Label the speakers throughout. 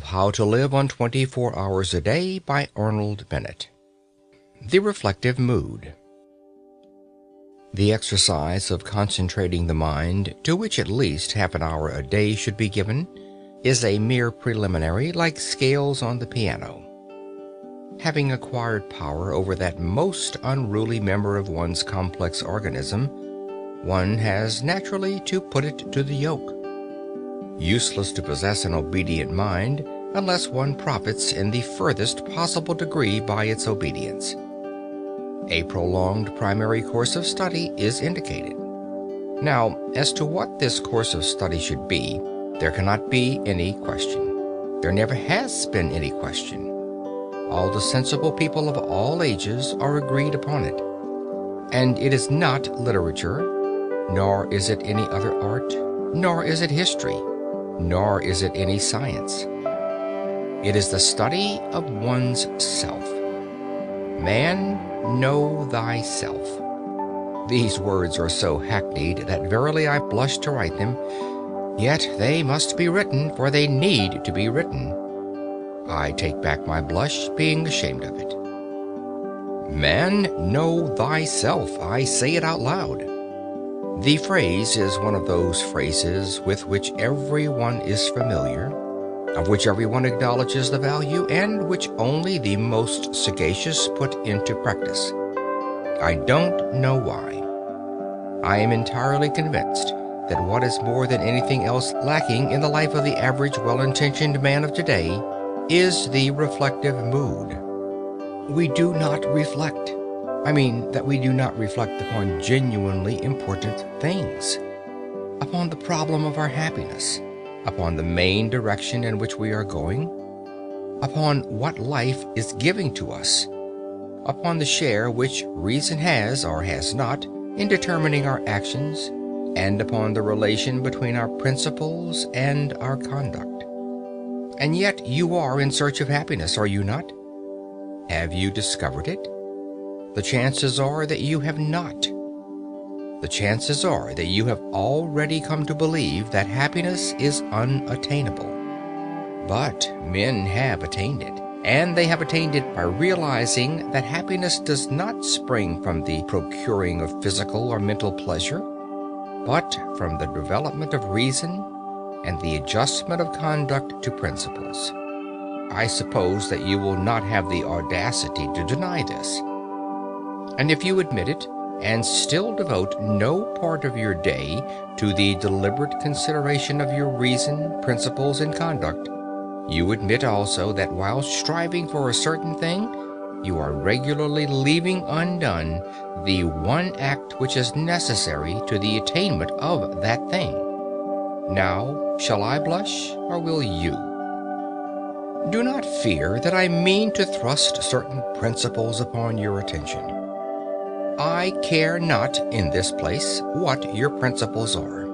Speaker 1: How to Live on 24 Hours a Day by Arnold Bennett. The Reflective Mood. The exercise of concentrating the mind, to which at least half an hour a day should be given, is a mere preliminary, like scales on the piano. Having acquired power over that most unruly member of one's complex organism, one has naturally to put it to the yoke. Useless to possess an obedient mind unless one profits in the furthest possible degree by its obedience. A prolonged primary course of study is indicated. Now, as to what this course of study should be, there cannot be any question. There never has been any question. All the sensible people of all ages are agreed upon it. And it is not literature, nor is it any other art, nor is it history, nor is it any science. It is the study of one's self. Man, know thyself. These words are so hackneyed that verily I blush to write them, yet they must be written, for they need to be written. I take back my blush, being ashamed of it. Man, know thyself. I say it out loud. The phrase is one of those phrases with which everyone is familiar, of which everyone acknowledges the value, and which only the most sagacious put into practice. I don't know why. I am entirely convinced that what is more than anything else lacking in the life of the average well-intentioned man of today is the reflective mood. We do not reflect. That we do not reflect upon genuinely important things, upon the problem of our happiness, upon the main direction in which we are going, upon what life is giving to us, upon the share which reason has or has not in determining our actions, and upon the relation between our principles and our conduct. And yet you are in search of happiness, are you not? Have you discovered it? The chances are that you have not. The chances are that you have already come to believe that happiness is unattainable. But men have attained it, and they have attained it by realizing that happiness does not spring from the procuring of physical or mental pleasure, but from the development of reason and the adjustment of conduct to principles. I suppose that you will not have the audacity to deny this. And if you admit it, and still devote no part of your day to the deliberate consideration of your reason, principles, and conduct, you admit also that while striving for a certain thing, you are regularly leaving undone the one act which is necessary to the attainment of that thing. Now, shall I blush, or will you? Do not fear that I mean to thrust certain principles upon your attention. I care not in this place what your principles are.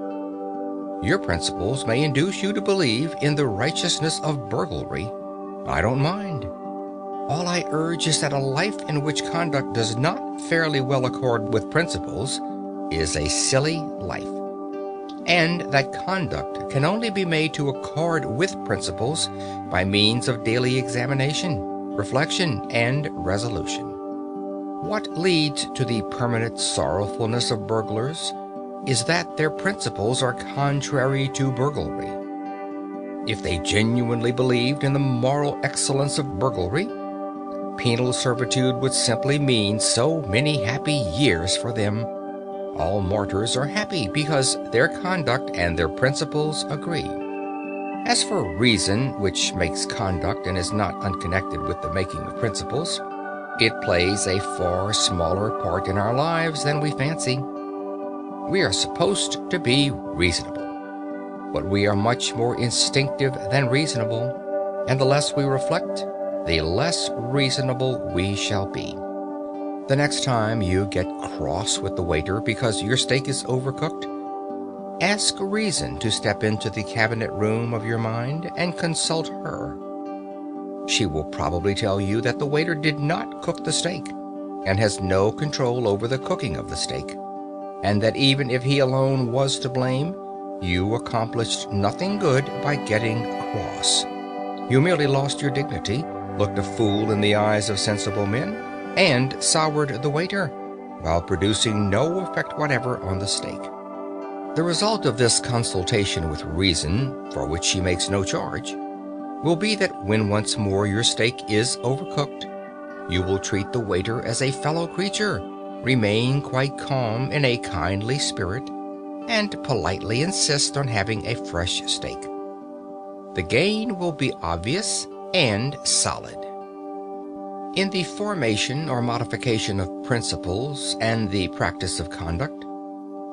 Speaker 1: Your principles may induce you to believe in the righteousness of burglary. I don't mind. All I urge is that a life in which conduct does not fairly well accord with principles is a silly life, and that conduct can only be made to accord with principles by means of daily examination, reflection, and resolution. What leads to the permanent sorrowfulness of burglars is that their principles are contrary to burglary. If they genuinely believed in the moral excellence of burglary, penal servitude would simply mean so many happy years for them. All martyrs are happy because their conduct and their principles agree. As for reason, which makes conduct and is not unconnected with the making of principles, it plays a far smaller part in our lives than we fancy. We are supposed to be reasonable, but we are much more instinctive than reasonable, and the less we reflect, the less reasonable we shall be. The next time you get cross with the waiter because your steak is overcooked, ask reason to step into the cabinet room of your mind and consult her. She will probably tell you that the waiter did not cook the steak and has no control over the cooking of the steak, and that even if he alone was to blame, you accomplished nothing good by getting cross. You merely lost your dignity, looked a fool in the eyes of sensible men, and soured the waiter, while producing no effect whatever on the steak. The result of this consultation with reason, for which she makes no charge, will be that when once more your steak is overcooked, you will treat the waiter as a fellow creature, remain quite calm in a kindly spirit, and politely insist on having a fresh steak. The gain will be obvious and solid. In the formation or modification of principles and the practice of conduct,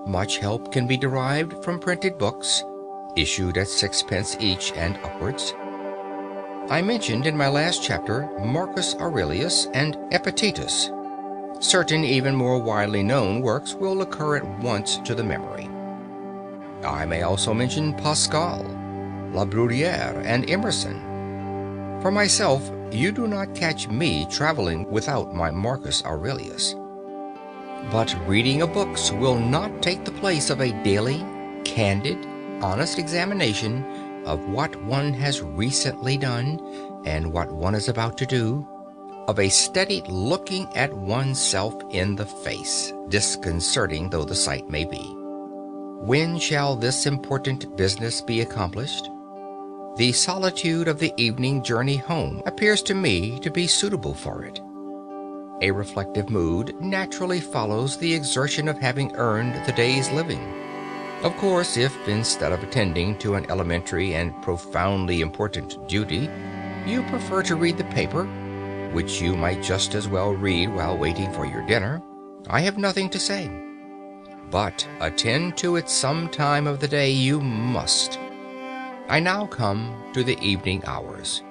Speaker 1: much help can be derived from printed books, issued at 6 pence each and upwards. I mentioned in my last chapter Marcus Aurelius and Epictetus. Certain even more widely known works will occur at once to the memory. I may also mention Pascal, La Bruyère, and Emerson. For myself, you do not catch me traveling without my Marcus Aurelius. But reading of books will not take the place of a daily, candid, honest examination of what one has recently done and what one is about to do, of a steady looking at oneself in the face, disconcerting though the sight may be. When shall this important business be accomplished? The solitude of the evening journey home appears to me to be suitable for it. A reflective mood naturally follows the exertion of having earned the day's living. Of course, if instead of attending to an elementary and profoundly important duty, you prefer to read the paper, which you might just as well read while waiting for your dinner, I have nothing to say. But attend to it some time of the day you must. I now come to the evening hours.